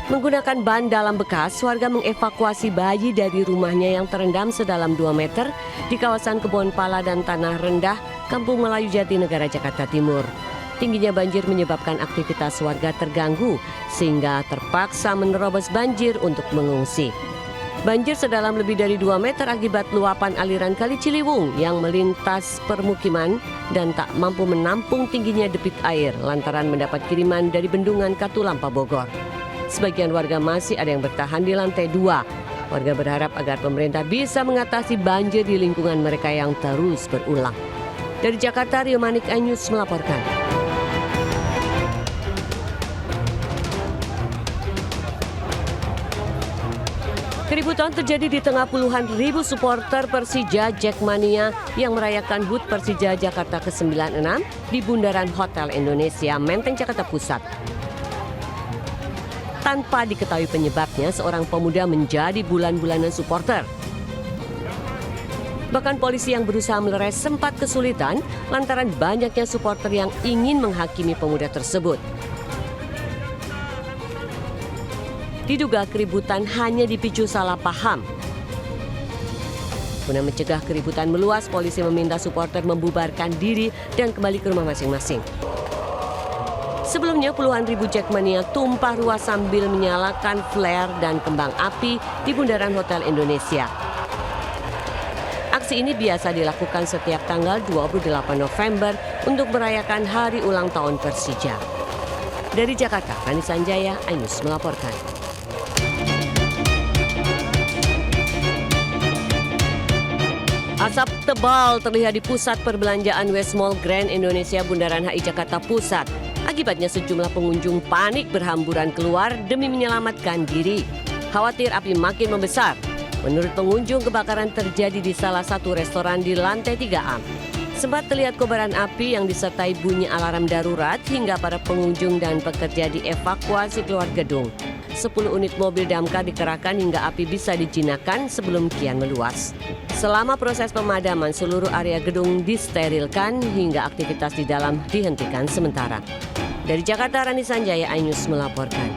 Menggunakan ban dalam bekas, warga mengevakuasi bayi dari rumahnya yang terendam sedalam 2 meter di kawasan Kebon Pala dan Tanah Rendah, Kampung Melayu Jatinegara, Jakarta Timur. Tingginya banjir menyebabkan aktivitas warga terganggu sehingga terpaksa menerobos banjir untuk mengungsi. Banjir sedalam lebih dari 2 meter akibat luapan aliran Kali Ciliwung yang melintas permukiman dan tak mampu menampung tingginya debit air lantaran mendapat kiriman dari bendungan Katulampa Bogor. Sebagian warga masih ada yang bertahan di lantai 2. Warga berharap agar pemerintah bisa mengatasi banjir di lingkungan mereka yang terus berulang. Dari Jakarta, Rio Manik, iNews melaporkan. Keributan terjadi di tengah puluhan ribu supporter Persija Jackmania yang merayakan HUT Persija Jakarta ke-96 di Bundaran Hotel Indonesia, Menteng, Jakarta Pusat. Tanpa diketahui penyebabnya, seorang pemuda menjadi bulan-bulanan supporter. Bahkan polisi yang berusaha melerai sempat kesulitan lantaran banyaknya supporter yang ingin menghakimi pemuda tersebut. Diduga keributan hanya dipicu salah paham. Guna mencegah keributan meluas, polisi meminta supporter membubarkan diri dan kembali ke rumah masing-masing. Sebelumnya puluhan ribu Jackmania tumpah ruah sambil menyalakan flare dan kembang api di Bundaran Hotel Indonesia. Aksi ini biasa dilakukan setiap tanggal 28 November untuk merayakan hari ulang tahun Persija. Dari Jakarta, Fani Sanjaya, iNews melaporkan. Asap tebal terlihat di pusat perbelanjaan West Mall Grand Indonesia Bundaran HI Jakarta Pusat. Akibatnya sejumlah pengunjung panik berhamburan keluar demi menyelamatkan diri. Khawatir api makin membesar. Menurut pengunjung, kebakaran terjadi di salah satu restoran di lantai 3A. Sempat terlihat kobaran api yang disertai bunyi alarm darurat hingga para pengunjung dan pekerja dievakuasi keluar gedung. 10 unit mobil damkar dikerahkan hingga api bisa dijinakkan sebelum kian meluas. Selama proses pemadaman, seluruh area gedung disterilkan hingga aktivitas di dalam dihentikan sementara. Dari Jakarta, Rani Sanjaya, iNews melaporkan.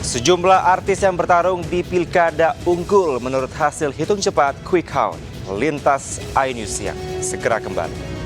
Sejumlah artis yang bertarung di Pilkada unggul menurut hasil hitung cepat Quick Count. Lintas iNews Siang segera kembali.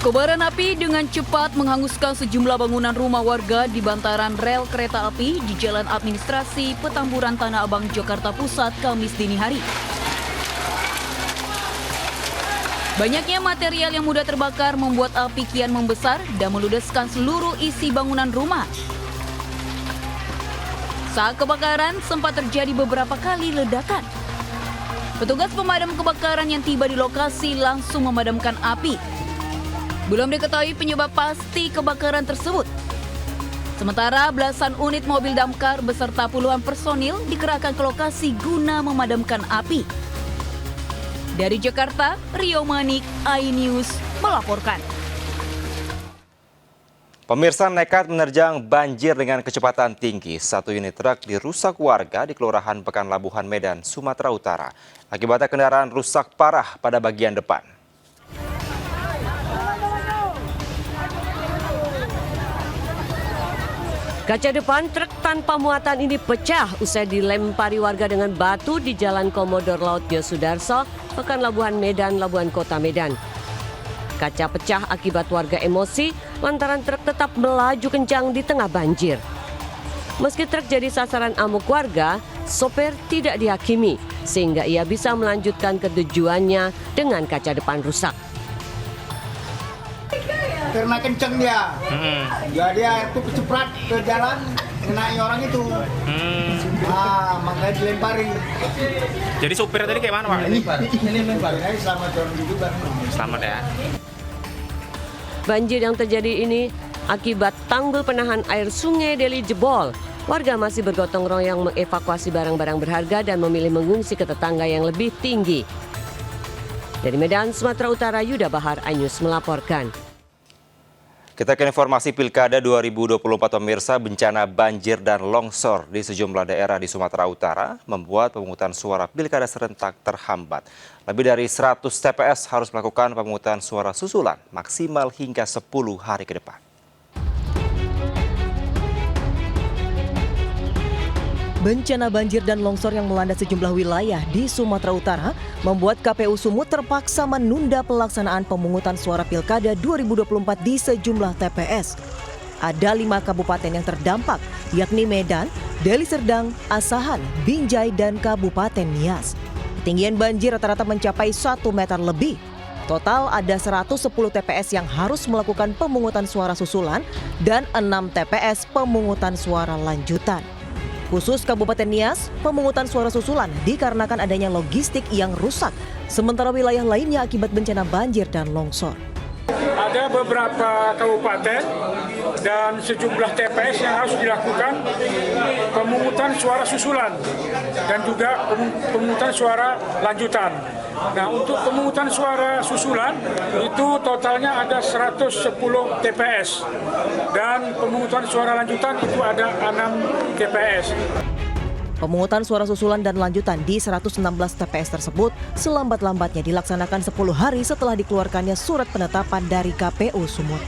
Kobaran api dengan cepat menghanguskan sejumlah bangunan rumah warga di bantaran rel kereta api di Jalan Administrasi Petamburan Tanah Abang, Jakarta Pusat, Kamis dini hari. Banyaknya material yang mudah terbakar membuat api kian membesar dan meludeskan seluruh isi bangunan rumah. Saat kebakaran sempat terjadi beberapa kali ledakan. Petugas pemadam kebakaran yang tiba di lokasi langsung memadamkan api. Belum diketahui penyebab pasti kebakaran tersebut. Sementara belasan unit mobil damkar beserta puluhan personil dikerahkan ke lokasi guna memadamkan api. Dari Jakarta, Rio Manik, iNews melaporkan. Pemirsa nekat menerjang banjir dengan kecepatan tinggi. Satu unit truk dirusak warga di Kelurahan Pekanlabuhan, Medan, Sumatera Utara. Akibatnya kendaraan rusak parah pada bagian depan. Kaca depan truk tanpa muatan ini pecah usai dilempari warga dengan batu di Jalan Komodor Laut Yosudarso, Pekanlabuhan, Medan, Labuan Kota, Medan. Kaca pecah akibat warga emosi lantaran truk tetap melaju kencang di tengah banjir. Meski truk jadi sasaran amuk warga, sopir tidak dihakimi sehingga ia bisa melanjutkan ke tujuannya dengan kaca depan rusak. Karena kenceng dia, jadi dia itu keceprat ke jalan, ngenai orang itu. Makanya dilempari. Jadi supirnya tadi kayak mana, Pak? Ini lempar. Selamat orang juga. Selamat ya. Banjir yang terjadi ini akibat tanggul penahan air Sungai Deli jebol. Warga masih bergotong royong mengevakuasi barang-barang berharga dan memilih mengungsi ke tetangga yang lebih tinggi. Dari Medan, Sumatera Utara, Yuda Bahar, iNews melaporkan. Kita ke informasi Pilkada 2024 pemirsa, bencana banjir dan longsor di sejumlah daerah di Sumatera Utara membuat pemungutan suara Pilkada serentak terhambat. Lebih dari 100 TPS harus melakukan pemungutan suara susulan maksimal hingga 10 hari ke depan. Bencana banjir dan longsor yang melanda sejumlah wilayah di Sumatera Utara membuat KPU Sumut terpaksa menunda pelaksanaan pemungutan suara Pilkada 2024 di sejumlah TPS. Ada 5 kabupaten yang terdampak, yakni Medan, Deli Serdang, Asahan, Binjai, dan Kabupaten Nias. Ketinggian banjir rata-rata mencapai 1 meter lebih. Total ada 110 TPS yang harus melakukan pemungutan suara susulan dan 6 TPS pemungutan suara lanjutan. Khusus Kabupaten Nias, pemungutan suara susulan dikarenakan adanya logistik yang rusak, sementara wilayah lainnya akibat bencana banjir dan longsor. Ada beberapa kabupaten dan sejumlah TPS yang harus dilakukan pemungutan suara susulan dan juga pemungutan suara lanjutan. Nah, untuk pemungutan suara susulan itu totalnya ada 110 TPS dan pemungutan suara lanjutan itu ada 6 TPS. Pemungutan suara susulan dan lanjutan di 116 TPS tersebut selambat-lambatnya dilaksanakan 10 hari setelah dikeluarkannya surat penetapan dari KPU Sumut.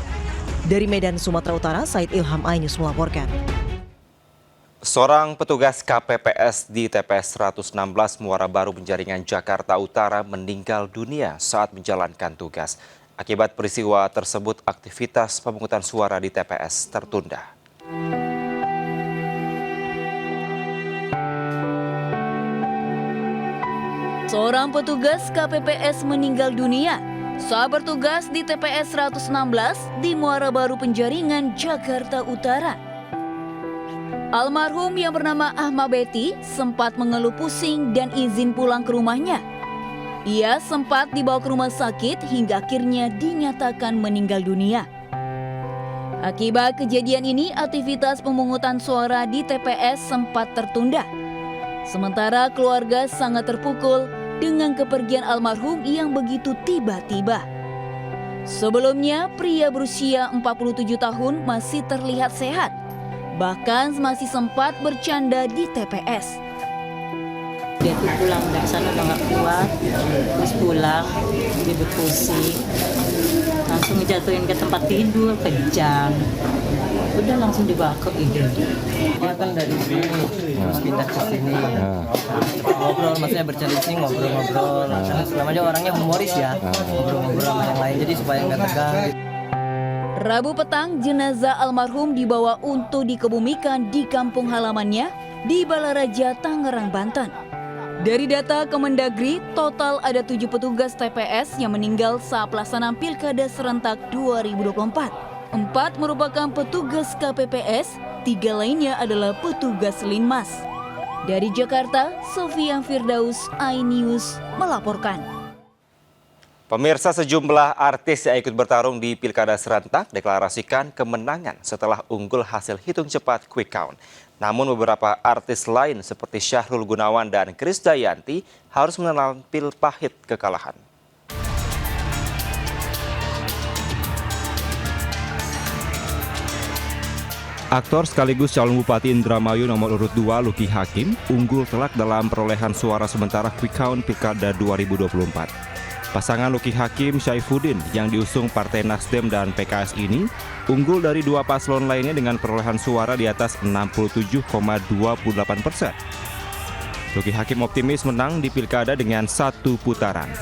Dari Medan, Sumatera Utara, Said Ilham, iNews melaporkan. Seorang petugas KPPS di TPS 116 Muara Baru Penjaringan, Jakarta Utara meninggal dunia saat menjalankan tugas. Akibat peristiwa tersebut, aktivitas pemungutan suara di TPS tertunda. Seorang petugas KPPS meninggal dunia saat bertugas di TPS 116 di Muara Baru Penjaringan, Jakarta Utara. Almarhum yang bernama Ahmad Beti sempat mengeluh pusing dan izin pulang ke rumahnya. Ia sempat dibawa ke rumah sakit hingga akhirnya dinyatakan meninggal dunia. Akibat kejadian ini, aktivitas pemungutan suara di TPS sempat tertunda. Sementara keluarga sangat terpukul dengan kepergian almarhum yang begitu tiba-tiba. Sebelumnya, pria berusia 47 tahun masih terlihat sehat. Bahkan masih sempat bercanda di TPS. Dia tuh pulang dari sana udah nggak kuat, terus pulang, dia pusing, langsung ngejatuhin ke tempat tidur, kejang. Udah langsung dibawa ke IGD. Dia kan dari sini, terus pindah ke sini. Ngobrol, maksudnya bercanda di sini, ngobrol-ngobrol. Karena selama aja orangnya humoris ya, ngobrol-ngobrol sama yang lain, jadi supaya nggak tegang. Rabu petang, jenazah almarhum dibawa untuk dikebumikan di kampung halamannya di Balaraja, Tangerang, Banten. Dari data Kemendagri, total ada 7 petugas TPS yang meninggal saat pelaksanaan Pilkada serentak 2024. 4 merupakan petugas KPPS, 3 lainnya adalah petugas Linmas. Dari Jakarta, Sofian Firdaus, iNews melaporkan. Pemirsa, sejumlah artis yang ikut bertarung di Pilkada serentak deklarasikan kemenangan setelah unggul hasil hitung cepat quick count. Namun beberapa artis lain seperti Syahrul Gunawan dan Krisdayanti harus menelan pil pahit kekalahan. Aktor sekaligus calon Bupati Indramayu nomor urut 2 Lucky Hakim unggul telak dalam perolehan suara sementara quick count Pilkada 2024. Pasangan Lucky Hakim Syaifuddin yang diusung Partai Nasdem dan PKS ini unggul dari 2 paslon lainnya dengan perolehan suara di atas 67,28%. Lucky Hakim optimis menang di Pilkada dengan 1 putaran.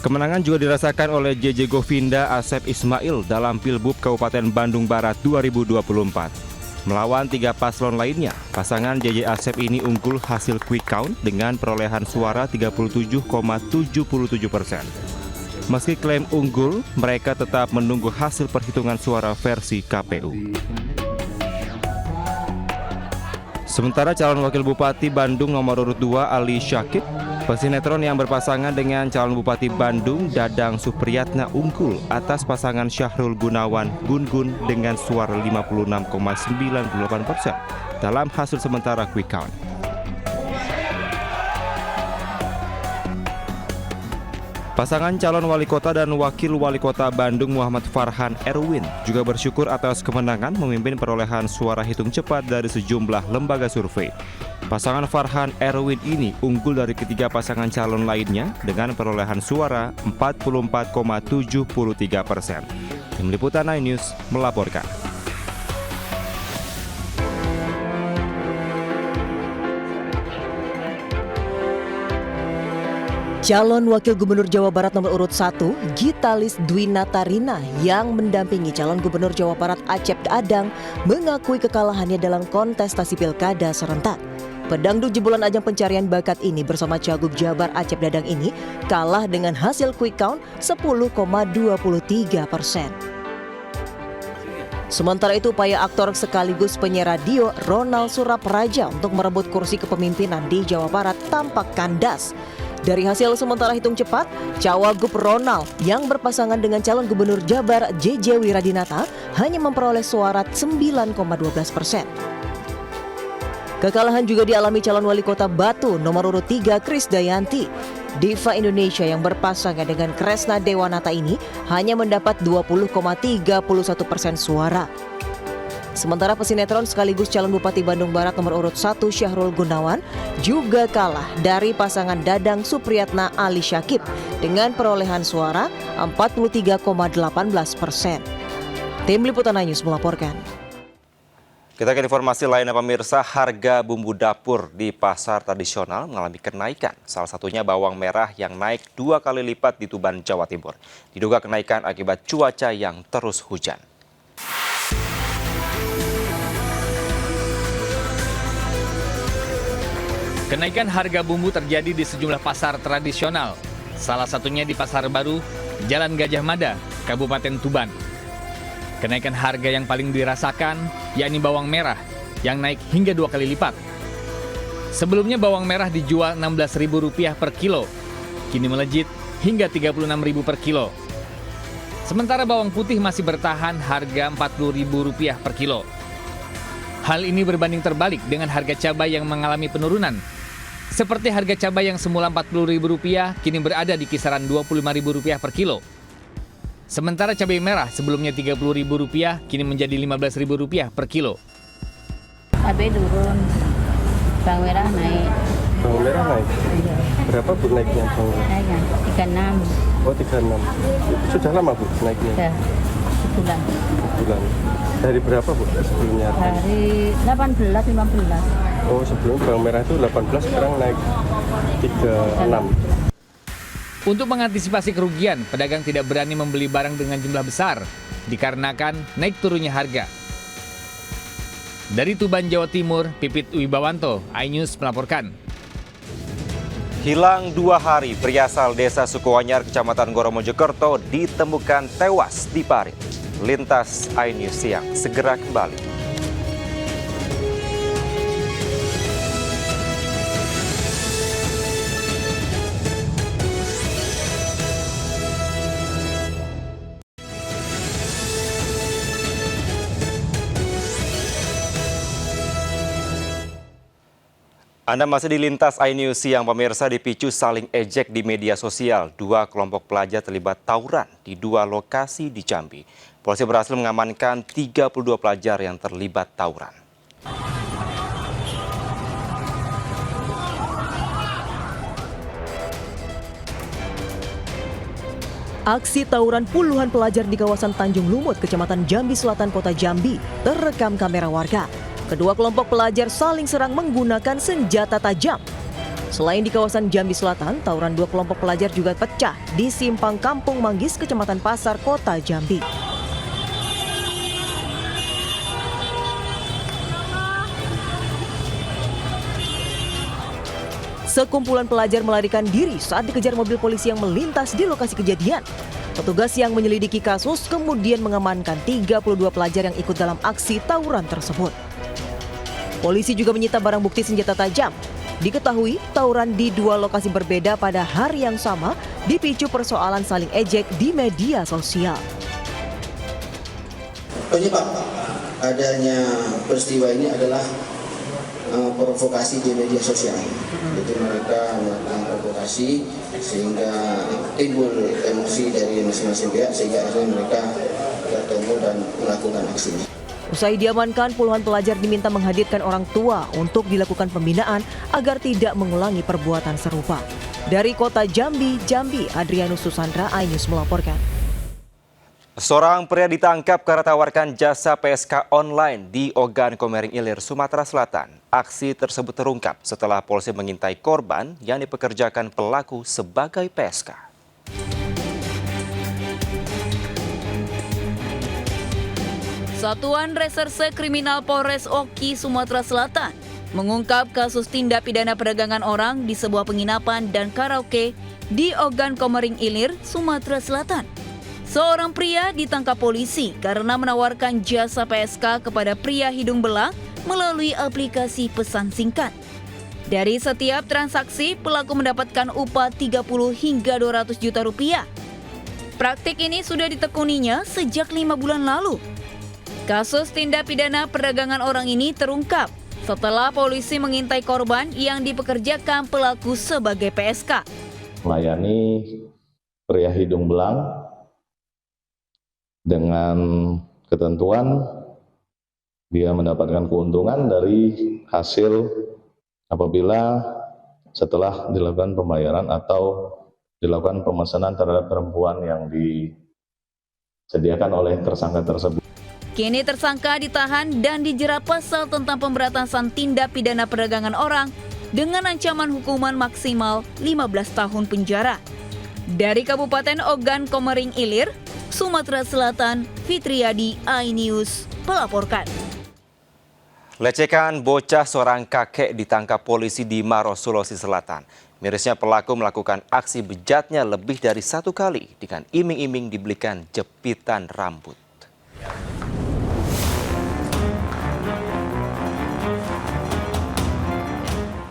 Kemenangan juga dirasakan oleh JJ Govinda Asep Ismail dalam Pilbub Kabupaten Bandung Barat 2024. Melawan 3 paslon lainnya, pasangan JJ Asep ini unggul hasil quick count dengan perolehan suara 37,77%. Meski klaim unggul, mereka tetap menunggu hasil perhitungan suara versi KPU. Sementara calon wakil Bupati Bandung nomor urut 2 Ali Syakib, pesinetron yang berpasangan dengan calon Bupati Bandung Dadang Supriyatna unggul atas pasangan Syahrul Gunawan Gun-Gun dengan suara 56,98% dalam hasil sementara quick count. Pasangan calon wali kota dan wakil wali kota Bandung Muhammad Farhan Erwin juga bersyukur atas kemenangan memimpin perolehan suara hitung cepat dari sejumlah lembaga survei. Pasangan Farhan Erwin ini unggul dari ketiga pasangan calon lainnya dengan perolehan suara 44,73%. Tim Liputan iNews melaporkan. Calon Wakil Gubernur Jawa Barat nomor urut 1, Gitalis Dwi Natarina yang mendampingi calon Gubernur Jawa Barat Acep Dadang mengakui kekalahannya dalam kontestasi pilkada serentak. Pedangdut jebolan ajang pencarian bakat ini bersama Cagup Jabar Acep Dadang ini kalah dengan hasil quick count 10,23%. Sementara itu upaya aktor sekaligus penyiar radio Ronald Surapraja untuk merebut kursi kepemimpinan di Jawa Barat tampak kandas. Dari hasil sementara hitung cepat, Cawagup Ronald yang berpasangan dengan calon Gubernur Jabar JJ Wiradinata hanya memperoleh suara 9,12%. Kekalahan juga dialami calon wali kota Batu nomor urut 3 Krisdayanti. Diva Indonesia yang berpasangan dengan Kresna Dewanata ini hanya mendapat 20,31% suara. Sementara pesinetron sekaligus calon Bupati Bandung Barat nomor urut 1 Syahrul Gunawan juga kalah dari pasangan Dadang Supriyatna Ali Syakib dengan perolehan suara 43,18%. Tim Liputan iNews melaporkan. Kita ke informasi lainnya pemirsa, harga bumbu dapur di pasar tradisional mengalami kenaikan. Salah satunya bawang merah yang naik 2 kali lipat di Tuban, Jawa Timur. Diduga kenaikan akibat cuaca yang terus hujan. Kenaikan harga bumbu terjadi di sejumlah pasar tradisional, salah satunya di Pasar Baru, Jalan Gajah Mada, Kabupaten Tuban. Kenaikan harga yang paling dirasakan yakni bawang merah yang naik hingga 2 kali lipat. Sebelumnya bawang merah dijual Rp16.000 per kilo, kini melejit hingga Rp36.000 per kilo. Sementara bawang putih masih bertahan harga Rp40.000 per kilo. Hal ini berbanding terbalik dengan harga cabai yang mengalami penurunan. Seperti harga cabai yang semula Rp40.000 kini berada di kisaran Rp25.000 per kilo. Sementara cabai merah sebelumnya Rp30.000 kini menjadi Rp15.000 per kilo. Cabai turun, bawang merah naik. Bawang merah naik? Iya. Berapa Bu naiknya bawang merah? Naiknya 36. Oh 36. Sudah lama Bu naiknya? Sudah sebulan. Sebulan. Dari berapa Bu sebelumnya? Dari 18, 15. Oh sebelum bawang merah itu 18, sekarang naik 36. Untuk mengantisipasi kerugian, pedagang tidak berani membeli barang dengan jumlah besar dikarenakan naik turunnya harga. Dari Tuban, Jawa Timur, Pipit Wibawanto, iNews melaporkan. Hilang 2 hari, pria asal desa Sukoanyar, Kecamatan Goro Mojokerto ditemukan tewas di parit. Lintas iNews siang segera kembali. Anda masih di Lintas iNews siang pemirsa, dipicu saling ejek di media sosial. 2 kelompok pelajar terlibat tawuran di 2 lokasi di Jambi. Polisi berhasil mengamankan 32 pelajar yang terlibat tawuran. Aksi tawuran puluhan pelajar di kawasan Tanjung Lumut, Kecamatan Jambi Selatan, Kota Jambi, terekam kamera warga. Kedua kelompok pelajar saling serang menggunakan senjata tajam. Selain di kawasan Jambi Selatan, tawuran 2 kelompok pelajar juga pecah di Simpang Kampung Manggis, Kecamatan Pasar, Kota Jambi. Sekumpulan pelajar melarikan diri saat dikejar mobil polisi yang melintas di lokasi kejadian. Petugas yang menyelidiki kasus kemudian mengamankan 32 pelajar yang ikut dalam aksi tawuran tersebut. Polisi juga menyita barang bukti senjata tajam. Diketahui tawuran di dua lokasi berbeda pada hari yang sama dipicu persoalan saling ejek di media sosial. Penyebab adanya peristiwa ini adalah provokasi di media sosial. Jadi mereka melakukan provokasi sehingga timbul emosi dari masing-masing pihak sehingga akhirnya mereka bertemu dan melakukan aksinya. Usai diamankan, puluhan pelajar diminta menghadirkan orang tua untuk dilakukan pembinaan agar tidak mengulangi perbuatan serupa. Dari kota Jambi, Adrianus Susandra, iNews melaporkan. Seorang pria ditangkap karena tawarkan jasa PSK online di Ogan Komering Ilir, Sumatera Selatan. Aksi tersebut terungkap setelah polisi mengintai korban yang dipekerjakan pelaku sebagai PSK. Satuan Reserse Kriminal Polres Oki, Sumatera Selatan mengungkap kasus tindak pidana perdagangan orang di sebuah penginapan dan karaoke di Ogan Komering Ilir, Sumatera Selatan. Seorang pria ditangkap polisi karena menawarkan jasa PSK kepada pria hidung belang melalui aplikasi pesan singkat. Dari setiap transaksi, pelaku mendapatkan upah 30 hingga 200 juta rupiah. Praktik ini sudah ditekuninya sejak 5 bulan lalu. Kasus tindak pidana perdagangan orang ini terungkap setelah polisi mengintai korban yang dipekerjakan pelaku sebagai PSK. Melayani pria hidung belang dengan ketentuan dia mendapatkan keuntungan dari hasil apabila setelah dilakukan pembayaran atau dilakukan pemesanan terhadap perempuan yang disediakan oleh tersangka tersebut. Kini tersangka ditahan dan dijerat pasal tentang pemberantasan tindak pidana perdagangan orang dengan ancaman hukuman maksimal 15 tahun penjara. Dari Kabupaten Ogan Komering Ilir, Sumatera Selatan, Fitriadi, iNews melaporkan. Lecehkan bocah seorang kakek ditangkap polisi di Maros, Sulawesi Selatan. Mirisnya pelaku melakukan aksi bejatnya lebih dari 1 kali dengan iming-iming dibelikan jepitan rambut.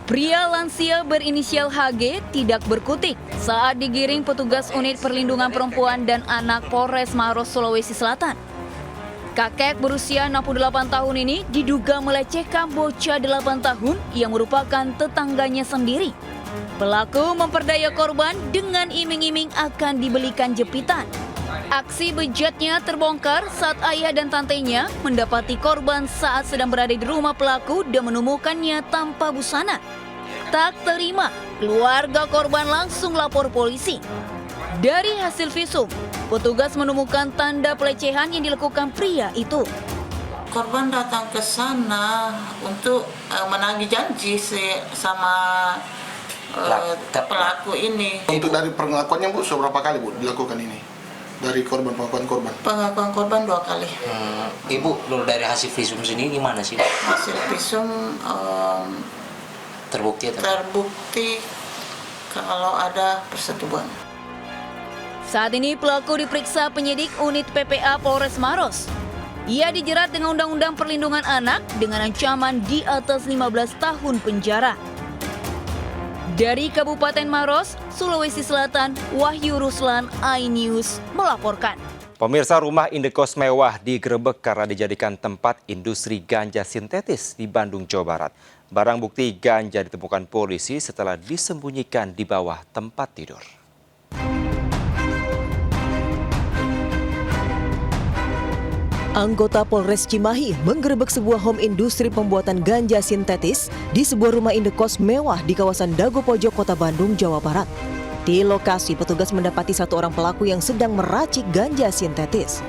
Pria lansia berinisial HG tidak berkutik saat digiring petugas unit perlindungan perempuan dan anak Polres Maros, Sulawesi Selatan. Kakek berusia 68 tahun ini diduga melecehkan bocah 8 tahun yang merupakan tetangganya sendiri. Pelaku memperdaya korban dengan iming-iming akan dibelikan jepitan. Aksi bejatnya terbongkar saat ayah dan tantenya mendapati korban saat sedang berada di rumah pelaku dan menemukannya tanpa busana. Tak terima, keluarga korban langsung lapor polisi. Dari hasil visum, petugas menemukan tanda pelecehan yang dilakukan pria itu. Korban datang ke sana untuk menagih janji sama pelaku ini. Untuk dari pengakuannya Bu, seberapa kali Bu dilakukan ini? Dari pengakuan korban? Pengakuan korban 2 kali. Ibu, dari hasil visum sendiri gimana sih? Hasil visum terbukti kalau ada persetubuhan. Saat ini pelaku diperiksa penyidik unit PPA Polres Maros. Ia dijerat dengan Undang-Undang Perlindungan Anak dengan ancaman di atas 15 tahun penjara. Dari Kabupaten Maros, Sulawesi Selatan, Wahyu Ruslan, iNews melaporkan. Pemirsa, rumah indekos mewah digerebek karena dijadikan tempat industri ganja sintetis di Bandung, Jawa Barat. Barang bukti ganja ditemukan polisi setelah disembunyikan di bawah tempat tidur. Anggota Polres Cimahi menggerebek sebuah home industri pembuatan ganja sintetis di sebuah rumah indekos mewah di kawasan Dago Pojok, Kota Bandung, Jawa Barat. Di lokasi, petugas mendapati 1 orang pelaku yang sedang meracik ganja sintetis.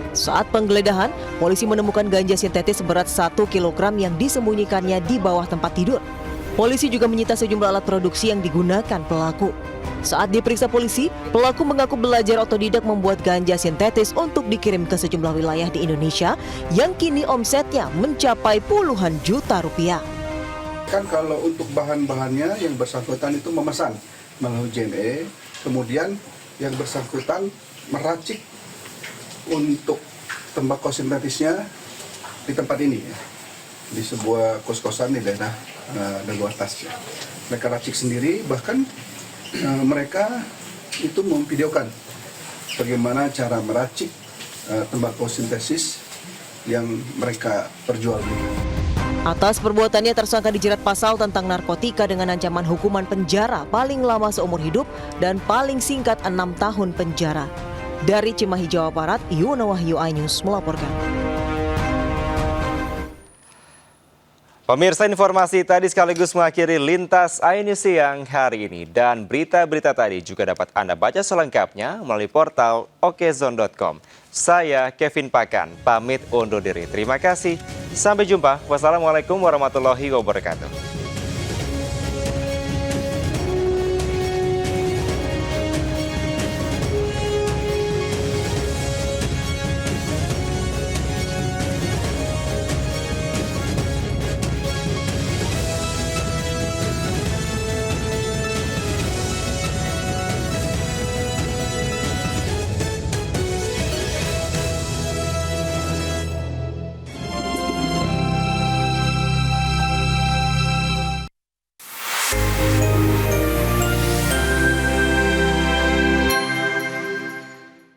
Saat penggeledahan, polisi menemukan ganja sintetis seberat 1 kg yang disembunyikannya di bawah tempat tidur. Polisi juga menyita sejumlah alat produksi yang digunakan pelaku. Saat diperiksa polisi, pelaku mengaku belajar otodidak membuat ganja sintetis untuk dikirim ke sejumlah wilayah di Indonesia yang kini omsetnya mencapai puluhan juta rupiah. Kan kalau untuk bahan-bahannya yang bersangkutan itu memesan melalui JME, kemudian yang bersangkutan meracik untuk tembakau sintetisnya di tempat ini ya, di sebuah kos-kosan di daerah Dago Atas ya. Mereka racik sendiri, bahkan mereka itu memvideokan bagaimana cara meracik tembakau sintetis yang mereka perjualbelikan. Atas perbuatannya tersangka dijerat pasal tentang narkotika dengan ancaman hukuman penjara paling lama seumur hidup dan paling singkat 6 tahun penjara. Dari Cimahi, Jawa Barat, Yuna Wahyu, iNews melaporkan. Pemirsa, informasi tadi sekaligus mengakhiri Lintas iNews siang hari ini. Dan berita-berita tadi juga dapat Anda baca selengkapnya melalui portal okezone.com. Saya Kevin Pakan, pamit undur diri. Terima kasih. Sampai jumpa. Wassalamualaikum warahmatullahi wabarakatuh.